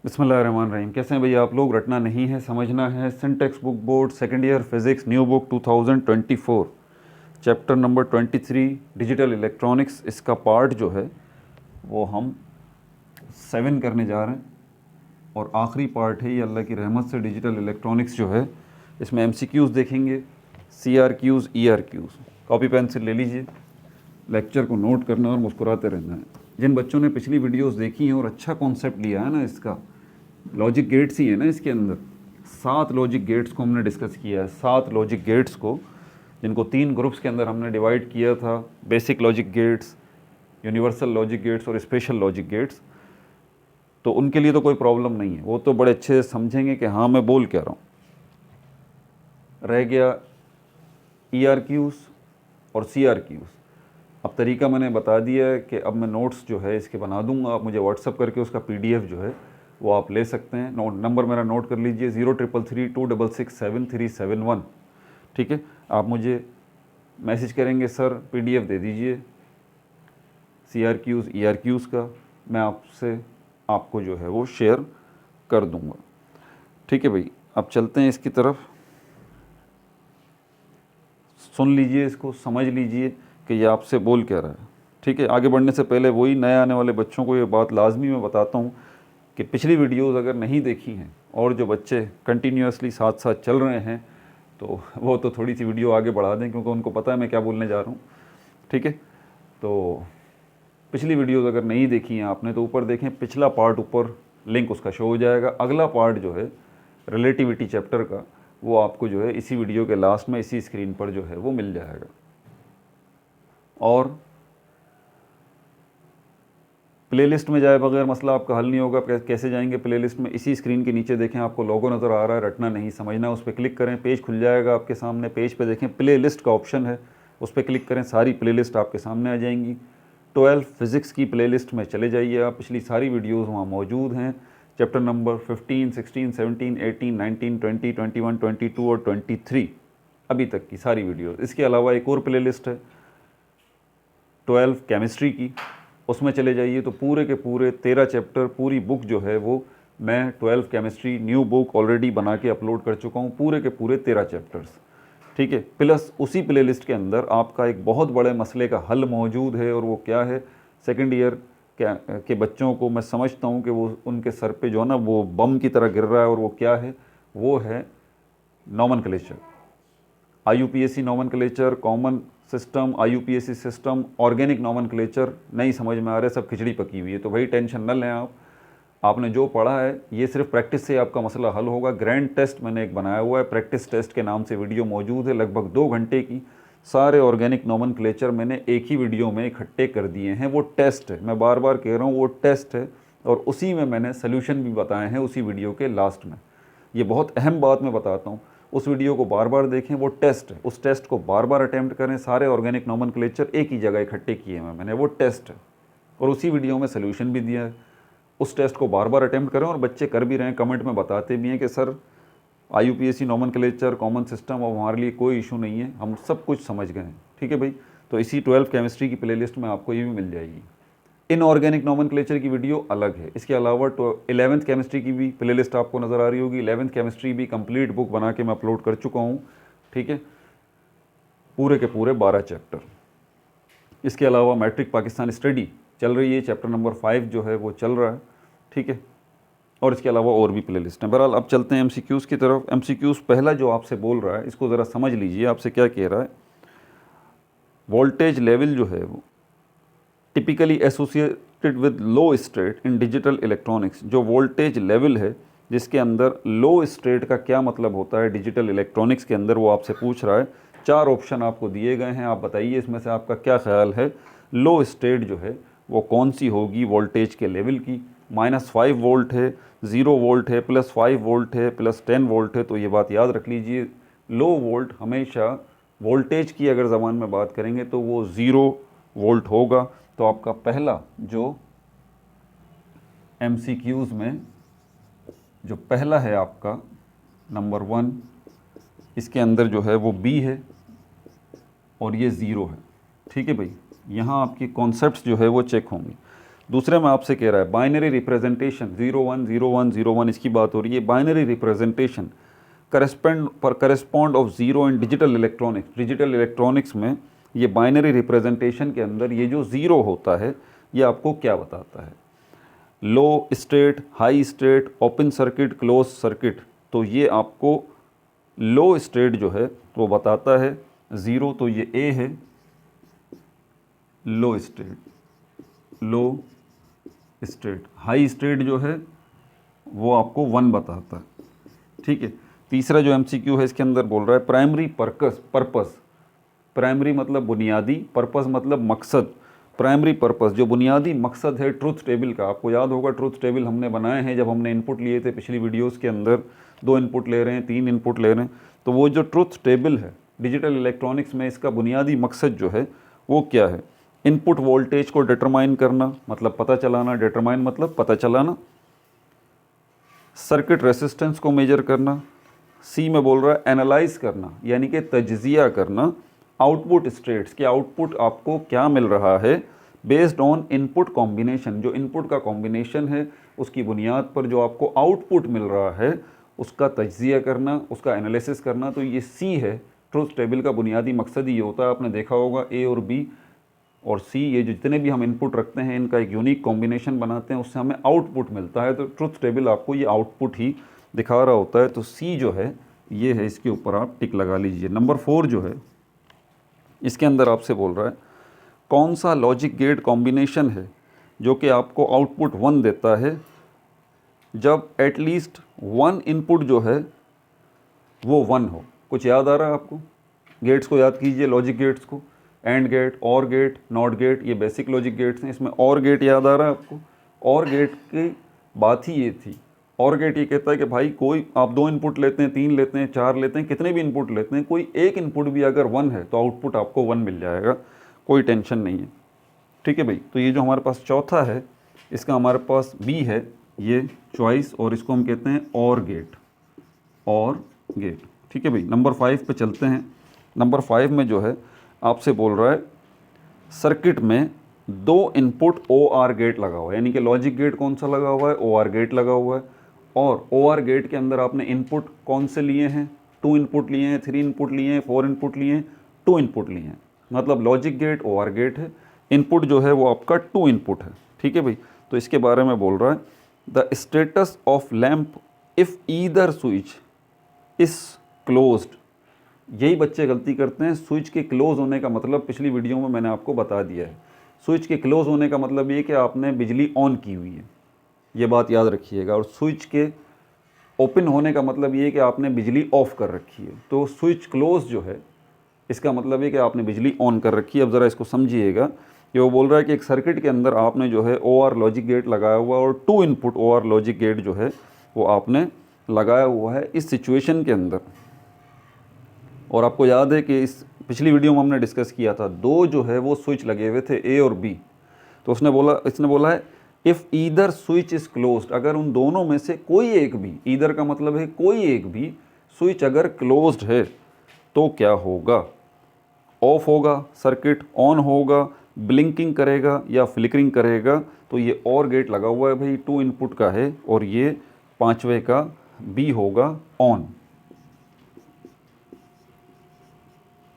बिस्मिल्लाहिर्रहमानिर्रहीम। कैसे हैं भैया आप लोग? रटना नहीं है, समझना है। Syntax book board second year physics new book 2024 chapter number 23 digital electronics. इसका पार्ट जो है वो हम 7 करने जा रहे हैं और आखिरी पार्ट है ये अल्लाह की रहमत से। डिजिटल इलेक्ट्रॉनिक्स जो है इसमें MCQs देखेंगे, CRQs, ERQs। कॉपी पेंसिल ले लीजिए, लेक्चर को नोट करना और मुस्कुराते रहना है। जिन बच्चों ने पिछली वीडियोस देखी हैं और अच्छा कॉन्सेप्ट लिया है ना, इसका लॉजिक गेट्स ही है ना इसके अंदर। 7 लॉजिक गेट्स को हमने डिस्कस किया है। 7 लॉजिक गेट्स को, जिनको 3 ग्रुप्स के अंदर हमने डिवाइड किया था, basic logic gates, universal logic gates और स्पेशल लॉजिक गेट्स। तो उनके लिए तो कोई प्रॉब्लम नहीं है, वो तो बड़े अच्छे से समझेंगे कि हाँ मैं बोल क्या रहा हूँ। रह गया ERQs और CRQs। अब तरीका मैंने बता दिया है कि अब मैं नोट्स जो है इसके बना दूंगा, आप मुझे व्हाट्सअप करके उसका PDF जो है वो आप ले सकते हैं। नंबर मेरा नोट कर लीजिए 0333266737 ठीक है। आप मुझे मैसेज करेंगे सर PDF दे दीजिए CRQs ERQs का, मैं आपको जो है वो शेयर कर दूंगा। ठीक है भाई, अब चलते हैं इसकी तरफ। सुन लीजिए इसको, समझ लीजिए कि ये आपसे बोल क्या रहा है। ठीक है, आगे बढ़ने से पहले वही नए आने वाले बच्चों को ये बात लाजमी मैं बताता हूँ कि पिछली वीडियोस अगर नहीं देखी हैं और जो बच्चे कंटिन्यूसली साथ साथ चल रहे हैं तो वो तो थोड़ी सी वीडियो आगे बढ़ा दें, क्योंकि उनको पता है मैं क्या बोलने जा रहा हूँ। ठीक है, तो पिछली वीडियोस अगर नहीं देखी हैं आपने तो ऊपर देखें, पिछला पार्ट ऊपर लिंक उसका शो हो जाएगा। अगला पार्ट जो है रिलेटिविटी चैप्टर का, वो आपको जो है इसी वीडियो के लास्ट में इसी स्क्रीन पर जो है वो मिल जाएगा। और प्लेलिस्ट में जाए बगैर मसला आपका हल नहीं होगा। कैसे जाएंगे प्लेलिस्ट में? इसी स्क्रीन के नीचे देखें, आपको लोगो नज़र आ रहा है, रटना नहीं समझना, उस पर क्लिक करें, पेज खुल जाएगा आपके सामने। पेज पे देखें प्लेलिस्ट का ऑप्शन है, उस पर क्लिक करें, सारी प्लेलिस्ट आपके सामने आ जाएंगी। 12 फिज़िक्स की प्लेलिस्ट में चले जाइए आप, पिछली सारी वीडियोज़ वहाँ मौजूद हैं। चैप्टर नंबर 15, 16, 17, 18, 19, 20, 21, 22 और 23 अभी तक की सारी वीडियोज़। इसके अलावा एक और प्लेलिस्ट है 12 केमिस्ट्री की, उसमें चले जाइए तो पूरे के पूरे 13 चैप्टर, पूरी बुक जो है वो मैं 12 केमिस्ट्री न्यू बुक ऑलरेडी बना के अपलोड कर चुका हूँ, पूरे के पूरे 13 चैप्टर्स। ठीक है, प्लस उसी प्लेलिस्ट के अंदर आपका एक बहुत बड़े मसले का हल मौजूद है, और वो क्या है? सेकेंड ईयर के बच्चों को मैं समझता हूँ कि वो उनके सर पे जो है ना वो बम की तरह गिर रहा है, और वो क्या है? वो है nomenclature. IUPAC nomenclature, common system, IUPAC system, organic nomenclature नहीं समझ में आ रहा है, सब खिचड़ी पकी हुई है। तो भाई टेंशन न लें आप, आपने जो पढ़ा है ये सिर्फ प्रैक्टिस से आपका मसला हल होगा। ग्रैंड टेस्ट मैंने एक बनाया हुआ है, प्रैक्टिस टेस्ट के नाम से वीडियो मौजूद है, लगभग 2 घंटे की। सारे ऑर्गेनिक नॉमेनक्लेचर मैंने एक ही वीडियो में इकट्ठे कर दिए हैं। वो टेस्ट है, मैं बार बार कह रहा हूँ, वो टेस्ट है, और उसी में मैंने सोल्यूशन भी बताए हैं उसी वीडियो के लास्ट में। ये बहुत अहम बात मैं बताता हूँ, उस वीडियो को बार बार देखें, वो टेस्ट है, उस टेस्ट को बार बार अटैम्प्ट करें। सारे ऑर्गेनिक नॉमेनक्लेचर एक ही जगह इकट्ठे किए हैं मैंने, वो टेस्ट है, और उसी वीडियो में सोल्यूशन भी दिया है। उस टेस्ट को बार बार अटैम्प्ट करें, और बच्चे कर भी रहे हैं, कमेंट में बताते भी हैं कि sir IUPAC nomenclature, common system, और हमारे लिए कोई इशू नहीं है, हम सब कुछ समझ गए हैं। ठीक है भाई, तो इसी 12 केमिस्ट्री की प्लेलिस्ट में आपको ये भी मिल जाएगी। इनऑर्गेनिक नॉमेनक्लेचर की वीडियो अलग है। इसके अलावा 11th केमिस्ट्री की भी प्लेलिस्ट आपको नज़र आ रही होगी। 11th केमिस्ट्री भी कंप्लीट बुक बना के मैं अपलोड कर चुका हूँ। ठीक है, पूरे के पूरे 12 चैप्टर। इसके अलावा मैट्रिक पाकिस्तान स्टडी चल रही है, चैप्टर नंबर 5 जो है वो चल रहा है। ठीक है, और इसके अलावा और भी प्लेलिस्ट हैं। बहरहाल अब चलते हैं MCQs की तरफ। MCQs पहला जो आपसे बोल रहा है, इसको ज़रा समझ लीजिए, आपसे क्या कह रहा है। वोल्टेज लेवल जो है वो typically associated with low state in digital electronics. जो वोल्टेज लेवल है जिसके अंदर लो स्टेट का क्या मतलब होता है डिजिटल इलेक्ट्रॉनिक्स के अंदर, वो आपसे पूछ रहा है। 4 ऑप्शन आपको दिए गए हैं, आप बताइए इसमें से आपका क्या ख्याल है, लो स्टेट जो है वो कौन सी होगी वोल्टेज के लेवल की। -5 वोल्ट है, 0 वोल्ट है, +5 वोल्ट है, +10 वोल्ट है। तो ये बात याद रख लीजिए, लो वोल्ट हमेशा वोल्टेज की अगर ज़बान में बात करेंगे तो वो 0 वोल्ट होगा। तो आपका पहला जो MCQs में जो पहला है आपका नंबर 1, इसके अंदर जो है वो B है और ये 0 है। ठीक है भाई, यहाँ आपके कॉन्सेप्ट्स जो है वो चेक होंगे। दूसरे में आपसे कह रहा है बाइनरी रिप्रेजेंटेशन 010101 इसकी बात हो रही है। Binary representation correspond of zero in digital electronics. Digital electronics में ये बाइनरी रिप्रेजेंटेशन के अंदर ये जो ज़ीरो होता है ये आपको क्या बताता है? Low state, high state, open circuit, close circuit. तो ये आपको लो स्टेट जो है वो बताता है 0, तो ये ए है लो स्टेट, लो स्टेट। हाई स्टेट जो है वो आपको 1 बताता है, ठीक है। तीसरा जो एमसीक्यू है इसके अंदर बोल रहा है प्राइमरी पर्पस। प्राइमरी मतलब बुनियादी, पर्पस मतलब मकसद। प्राइमरी पर्पस जो बुनियादी मकसद है ट्रुथ टेबल का, आपको याद होगा ट्रुथ टेबल हमने बनाए हैं जब हमने इनपुट लिए थे पिछली वीडियोस के अंदर। 2 इनपुट ले रहे हैं, 3 इनपुट ले रहे हैं, तो वो जो ट्रुथ टेबल है डिजिटल इलेक्ट्रॉनिक्स में इसका बुनियादी मकसद जो है वो क्या है? इनपुट वोल्टेज को डिटरमाइन करना मतलब पता चलाना, डिटरमाइन मतलब पता चलाना। सर्किट रेसिस्टेंस को मेजर करना। सी में बोल रहा है एनालाइज करना यानी कि तज्जिया करना आउटपुट स्टेट्स के, आउटपुट आपको क्या मिल रहा है बेस्ड ऑन इनपुट कॉम्बिनेशन। जो इनपुट का कॉम्बिनेशन है उसकी बुनियाद पर जो आपको आउटपुट मिल रहा है उसका तज्जिया करना, उसका एनालिसिस करना। तो ये सी है ट्रुथ टेबल का बुनियादी मकसद ही होता है। आपने देखा होगा ए और बी और सी ये जितने भी हम इनपुट रखते हैं इनका एक यूनिक कॉम्बिनेशन बनाते हैं, उससे हमें आउटपुट मिलता है। तो ट्रुथ टेबल आपको ये आउटपुट ही दिखा रहा होता है। तो सी जो है ये है, इसके ऊपर आप टिक लगा लीजिए। नंबर 4 जो है इसके अंदर आपसे बोल रहा है कौन सा लॉजिक गेट कॉम्बिनेशन है जो कि आपको आउटपुट 1 देता है जब एटलीस्ट 1 इनपुट जो है वो 1 हो। कुछ याद आ रहा है आपको? गेट्स को याद कीजिए, लॉजिक गेट्स को। एंड गेट, और गेट, नॉट गेट, ये बेसिक लॉजिक गेट्स हैं। इसमें और गेट याद आ रहा है आपको? और गेट की बात ही ये थी। और गेट ये कहता है कि भाई कोई आप 2 इनपुट लेते हैं, 3 लेते हैं, 4 लेते हैं, कितने भी इनपुट लेते हैं, कोई एक इनपुट भी अगर 1 है तो आउटपुट आपको 1 मिल जाएगा, कोई टेंशन नहीं है, ठीक है भाई। तो ये जो हमारे पास चौथा है इसका हमारे पास बी है ये चॉइस, और इसको हम कहते हैं और गेट, और गेट, ठीक है भाई। नंबर 5 पे चलते हैं। नंबर 5 में जो है आपसे बोल रहा है सर्किट में 2 इनपुट OR गेट लगा हुआ है, यानी कि लॉजिक गेट कौन सा लगा हुआ है? OR गेट लगा हुआ है। और OR गेट के अंदर आपने इनपुट कौन से लिए हैं? 2 इनपुट लिए हैं, 3 इनपुट लिए हैं, 4 इनपुट लिए हैं, 2 इनपुट लिए हैं। मतलब लॉजिक गेट OR गेट है, इनपुट जो है वो आपका 2 इनपुट है, ठीक है भाई। तो इसके बारे में बोल रहा है the status of lamp if either switch is closed. यही बच्चे गलती करते हैं। स्विच के क्लोज होने का मतलब पिछली वीडियो में मैंने आपको बता दिया है। स्विच के क्लोज होने का मतलब ये कि आपने बिजली ऑन की हुई है, ये बात याद रखिएगा। और स्विच के ओपन होने का मतलब ये कि आपने बिजली ऑफ कर रखी है। तो स्विच क्लोज जो है इसका मतलब ये कि आपने बिजली ऑन कर रखी है। अब ज़रा इसको समझिएगा कि वो बोल रहा है कि एक सर्किट के अंदर आपने जो है OR लॉजिक गेट लगाया हुआ और 2 इनपुट OR लॉजिक गेट जो है वो आपने लगाया हुआ है इस सिचुएशन के अंदर। और आपको याद है कि इस पिछली वीडियो में हमने डिस्कस किया था 2 जो है वो स्विच लगे हुए थे A और B। तो इसने बोला है if either switch is closed, अगर उन दोनों में से कोई एक भी, ईदर का मतलब है कोई एक भी स्विच अगर क्लोज्ड है तो क्या होगा? ऑफ होगा सर्किट, ऑन होगा, ब्लिंकिंग करेगा या फ्लिकरिंग करेगा। तो ये और गेट लगा हुआ है भाई, 2 इनपुट का है, और ये 5वें का B होगा ऑन,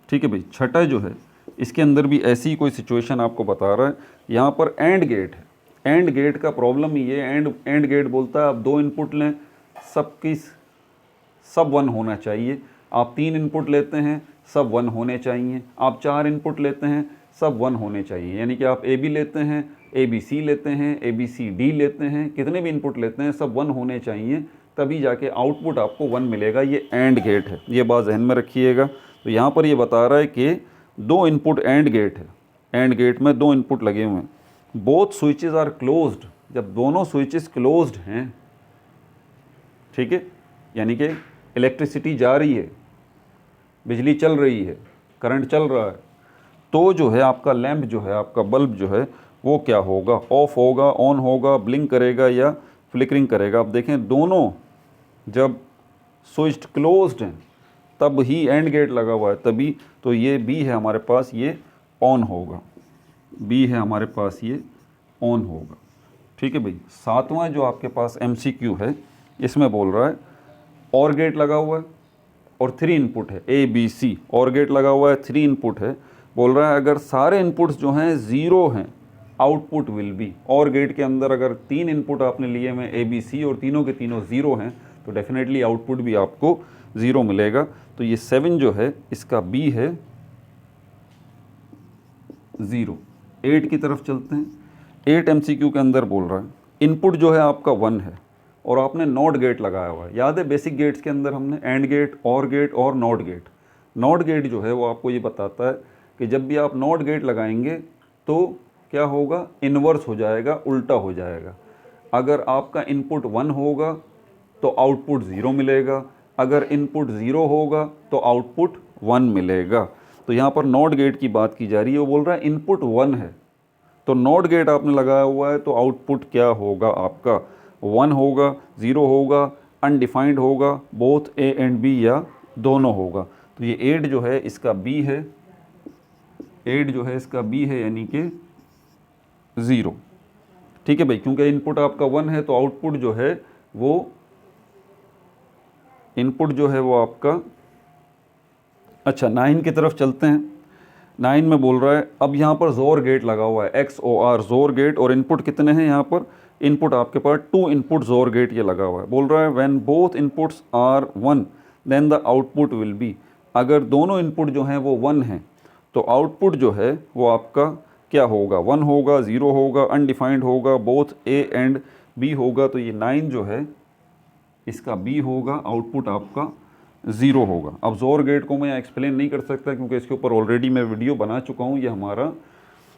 ठीक है भाई। छठा जो है इसके अंदर भी ऐसी कोई सिचुएशन आपको बता रहा है। यहाँ पर एंड गेट है। एंड गेट का प्रॉब्लम ये एंड गेट बोलता है आप 2 इनपुट लें, सब 1 होना चाहिए। आप 3 इनपुट लेते हैं, सब 1 होने चाहिए। आप 4 इनपुट लेते हैं, सब 1 होने चाहिए। यानी कि आप AB लेते हैं, ABC लेते हैं, ABCD लेते हैं, कितने भी इनपुट लेते हैं सब 1 होने चाहिए, तभी जाके आउटपुट आपको 1 मिलेगा। ये एंड गेट है, ये बात जहन में रखिएगा। तो यहाँ पर ये बता रहा है कि 2 इनपुट एंड गेट है, एंड गेट में 2 इनपुट लगे हुए हैं। बोथ स्विचेस आर क्लोज्ड, जब दोनों स्विचेस क्लोज्ड हैं, ठीक है, यानी कि इलेक्ट्रिसिटी जा रही है, बिजली चल रही है, करंट चल रहा है, तो जो है आपका लैंप जो है, आपका बल्ब जो है वो क्या होगा? ऑफ होगा, ऑन होगा, ब्लिंक करेगा या फ्लिकरिंग करेगा। आप देखें दोनों जब स्विच क्लोज्ड हैं तब ही एंड गेट लगा हुआ है तभी। तो ये B है हमारे पास, ये ऑन होगा, B है हमारे पास, ये ऑन होगा। ठीक है भाई। सातवां जो आपके पास MCQ है, इसमें बोल रहा है और गेट लगा हुआ है और 3 इनपुट है ABC, और गेट लगा हुआ है, 3 इनपुट है। बोल रहा है अगर सारे इनपुट्स जो हैं 0 हैं, आउटपुट विल बी। और गेट के अंदर अगर 3 इनपुट आपने लिए में ABC और तीनों के तीनों 0 हैं तो डेफिनेटली आउटपुट भी आपको 0 मिलेगा। तो ये 7 जो है इसका B है 0। 8 की तरफ चलते हैं। 8 MCQ के अंदर बोल रहा है इनपुट जो है आपका 1 है और आपने नॉट गेट लगाया हुआ है। याद है बेसिक गेट्स के अंदर हमने एंड गेट और नॉट गेट। नॉट गेट जो है वो आपको ये बताता है कि जब भी आप नॉट गेट लगाएंगे तो क्या होगा, इन्वर्स हो जाएगा, उल्टा हो जाएगा। अगर आपका इनपुट 1 होगा तो आउटपुट 0 मिलेगा, अगर इनपुट 0 होगा तो आउटपुट 1 मिलेगा। तो यहाँ पर नॉट गेट की बात की जा रही है। वो बोल रहा है इनपुट 1 है तो नॉट गेट आपने लगाया हुआ है तो आउटपुट क्या होगा आपका, 1 होगा, 0 होगा, अनडिफाइंड होगा, बोथ A एंड B या दोनों होगा। तो ये 8 जो है इसका B है, 8 जो है इसका B है यानी कि 0। ठीक है भाई, क्योंकि इनपुट आपका 1 है तो आउटपुट जो है वो इनपुट जो है वो आपका, अच्छा 9 की तरफ चलते हैं। 9 में बोल रहा है अब यहाँ पर जोर गेट लगा हुआ है, XOR जोर गेट, और इनपुट कितने हैं यहाँ पर, इनपुट आपके पास 2 इनपुट जोर गेट ये लगा हुआ है। बोल रहा है when both inputs are 1 then the output will be. अगर दोनों इनपुट जो हैं वो 1 हैं तो आउटपुट जो है वो आपका क्या होगा, 1 होगा, 0 होगा, अनडिफाइंड होगा, बोथ A एंड B होगा। तो ये 9 जो है इसका B होगा, आउटपुट आपका 0 होगा। अब जोर गेट को मैं एक्सप्लेन नहीं कर सकता क्योंकि इसके ऊपर ऑलरेडी मैं वीडियो बना चुका हूँ, ये हमारा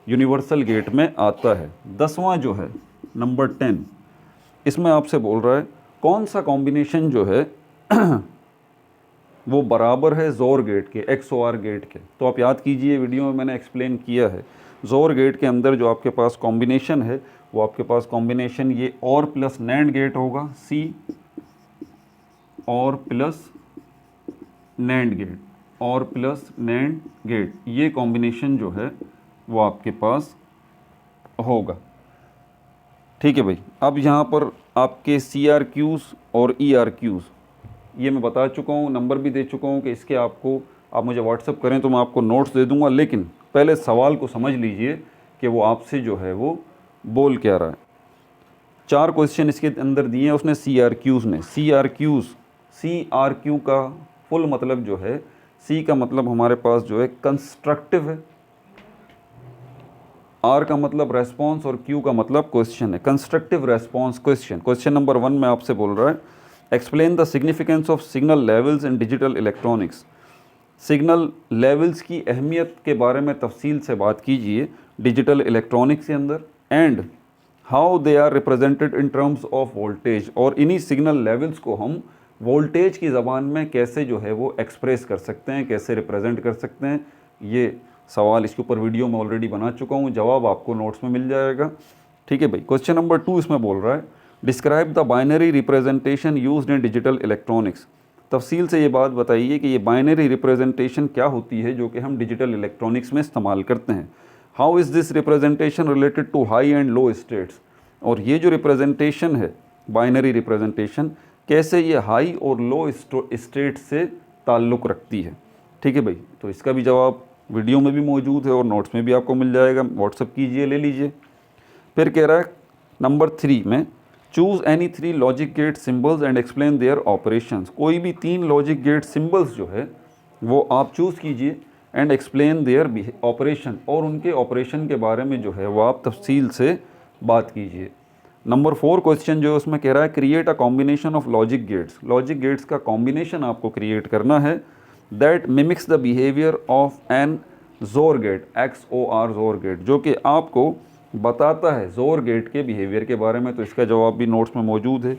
यूनिवर्सल गेट में आता है। 10वां जो है नंबर 10, इसमें आपसे बोल रहा है कौन सा कॉम्बिनेशन जो है वो बराबर है जोर गेट के, XOR गेट के। तो आप याद कीजिए वीडियो में मैंने एक्सप्लेन किया है, जोर गेट के अंदर जो आपके पास कॉम्बिनेशन है वो आपके पास कॉम्बिनेशन ये और प्लस नैंड गेट होगा, C और प्लस नैंड गेट, और प्लस नैंड गेट, ये कॉम्बिनेशन जो है वो आपके पास होगा। ठीक है भाई। अब यहाँ पर आपके CRQs और ERQs ये मैं बता चुका हूँ, नंबर भी दे चुका हूँ कि इसके आपको आप मुझे व्हाट्सअप करें तो मैं आपको नोट्स दे दूँगा। लेकिन पहले सवाल को समझ लीजिए कि वो आपसे जो है वो बोल क्या रहा है। 4 क्वेश्चन इसके अंदर दिए हैं उसने CRQs ने। CRQ का फुल मतलब जो है, C का मतलब हमारे पास जो है कंस्ट्रक्टिव है, R का मतलब रेस्पॉन्स और Q का मतलब क्वेश्चन है, constructive response question. Question number 1 में आपसे बोल रहा है explain the significance of signal levels in digital electronics. Signal levels की अहमियत के बारे में तफसील से बात कीजिए डिजिटल इलेक्ट्रॉनिक्स के अंदर, and how they are represented in terms of voltage. और इन्हीं सिग्नल लेवल्स को हम वोल्टेज की ज़बान में कैसे जो है वो एक्सप्रेस कर सकते हैं, कैसे रिप्रेजेंट कर सकते हैं। ये सवाल इसके ऊपर वीडियो में ऑलरेडी बना चुका हूँ, जवाब आपको नोट्स में मिल जाएगा। ठीक है भाई। क्वेश्चन नंबर 2 इसमें बोल रहा है describe the binary representation used in digital electronics. तफसील से ये बात बताइए कि ये बाइनरी रिप्रेजेंटेशन क्या होती है जो कि हम डिजिटल इलेक्ट्रॉनिक्स में इस्तेमाल करते हैं। How is this representation related to high and low states. और ये जो रिप्रेजेंटेशन है बाइनरी रिप्रेजेंटेशन, कैसे ये हाई और लो स्टेट से ताल्लुक़ रखती है। ठीक है भाई। तो इसका भी जवाब वीडियो में भी मौजूद है और नोट्स में भी आपको मिल जाएगा, व्हाट्सअप कीजिए, ले लीजिए। फिर कह रहा है नंबर 3 में choose any 3 logic gate symbols and explain their operations. कोई भी 3 लॉजिक गेट सिंबल्स जो है वो आप चूज़ कीजिए एंड एक्सप्लेन देयर ऑपरेशन, और उनके ऑपरेशन के बारे में जो है वो आप तफसील से बात कीजिए। नंबर 4 क्वेश्चन जो है उसमें कह रहा है create a combination of logic gates. Logic gates का कॉम्बिनेशन आपको क्रिएट करना है that mimics the behaviour of an XOR gate, XOR XOR gate, जो कि आपको बताता है जोर गेट के बिहेवियर के बारे में। तो इसका जवाब भी नोट्स में मौजूद है।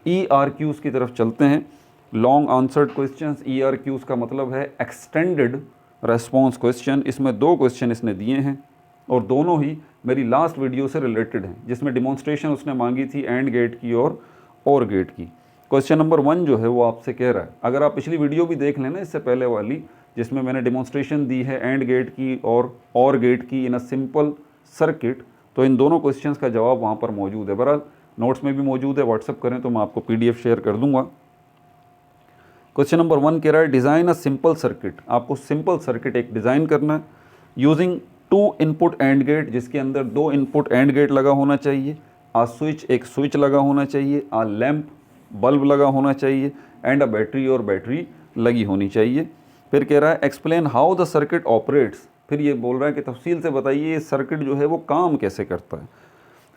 ERQs की तरफ चलते हैं, लॉन्ग आंसर्ड क्वेश्चंस। ERQs का मतलब है एक्सटेंडेड रेस्पॉन्स क्वेश्चन। इसमें 2 क्वेश्चन इसने दिए हैं और दोनों ही मेरी लास्ट वीडियो से रिलेटेड हैं, जिसमें डिमॉन्स्ट्रेशन उसने मांगी थी एंड गेट की और गेट की। क्वेश्चन नंबर 1 जो है वो आपसे कह रहा है, अगर आप पिछली वीडियो भी देख लें ना इससे पहले वाली, जिसमें मैंने डिमॉन्स्ट्रेशन दी है एंड गेट की और गेट की इन अ सिंपल सर्किट, तो इन दोनों क्वेश्चंस का जवाब वहाँ पर मौजूद है। बहरहाल नोट्स में भी मौजूद है, व्हाट्सअप करें तो मैं आपको PDF शेयर कर दूंगा। क्वेश्चन नंबर 1 कह रहा है डिज़ाइन अ सिंपल सर्किट। आपको सिंपल सर्किट एक डिज़ाइन करना है यूजिंग 2 इनपुट एंड गेट, जिसके अंदर 2 इनपुट एंड गेट लगा होना चाहिए, आ स्विच एक स्विच लगा होना चाहिए, आ लैंप बल्ब लगा होना चाहिए, एंड अ बैटरी और बैटरी लगी होनी चाहिए। फिर कह रहा है explain how the circuit operates. फिर ये बोल रहा है कि तफसील से बताइए ये सर्किट जो है वो काम कैसे करता है।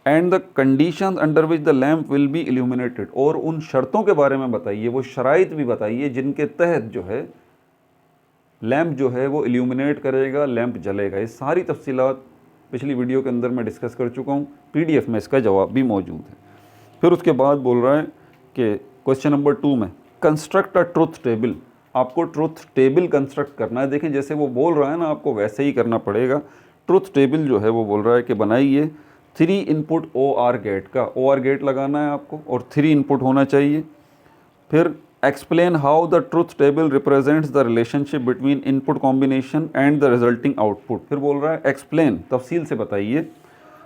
And the condition under which the lamp will be illuminated, और उन शर्तों के बारे में बताइए, वो शराइत भी बताइए जिनके तहत जो है लैंप जो है वो इल्यूमिनेट करेगा, लैंप जलेगा। ये सारी तफसीलात पिछली वीडियो के अंदर मैं डिस्कस कर चुका हूँ, PDF में इसका जवाब भी मौजूद है। फिर उसके बाद बोल रहा है कि क्वेश्चन नंबर 2 में कंस्ट्रक्ट अ ट्रुथ टेबल। आपको ट्रुथ टेबल कंस्ट्रक्ट करना है। देखिए जैसे वो बोल रहा है ना, आपको वैसे ही करना पड़ेगा। ट्रुथ टेबल जो है वो बोल रहा है कि बनाइए 3 इनपुट OR गेट का, OR गेट लगाना है आपको और 3 इनपुट होना चाहिए। फिर explain how the truth table represents the relationship between input combination and the resulting output. फिर बोल रहा है एक्सप्लेन, तफसील से बताइए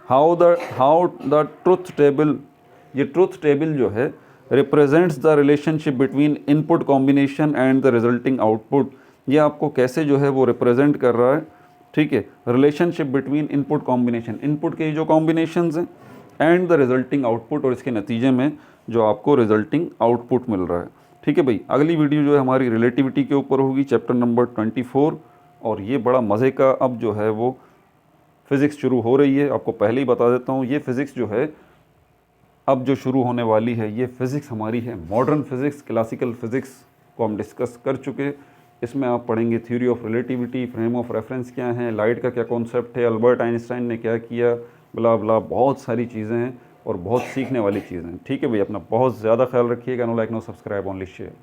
हाउ द ट्रुथ टेबल, ये ट्रुथ टेबल जो है represents the relationship between input combination and the resulting output. ये आपको कैसे जो है वो रिप्रेजेंट कर रहा है, ठीक है, relationship between input combination, input के जो कॉम्बिनेशंस हैं, एंड द रिजल्टिंग आउटपुट, और इसके नतीजे में जो आपको रिजल्टिंग आउटपुट मिल रहा है। ठीक है भाई, अगली वीडियो जो है हमारी रिलेटिविटी के ऊपर होगी, चैप्टर नंबर 24, और ये बड़ा मज़े का अब जो है वो फिज़िक्स शुरू हो रही है। आपको पहले ही बता देता हूँ, ये फ़िज़िक्स जो है अब जो शुरू होने वाली है, ये फ़िज़िक्स हमारी है मॉडर्न फ़िज़िक्स। क्लासिकल फ़िज़िक्स को हम डिस्कस कर चुके। इसमें आप पढ़ेंगे theory of relativity, frame of reference क्या है, लाइट का क्या कॉन्सेप्ट है, अल्बर्ट आइंस्टाइन ने क्या किया, ब्ला ब्ला, बहुत सारी चीज़ें हैं और बहुत सीखने वाली चीज़ें हैं। ठीक है भाई, अपना बहुत ज़्यादा ख्याल रखिएगा। No like no subscribe only share.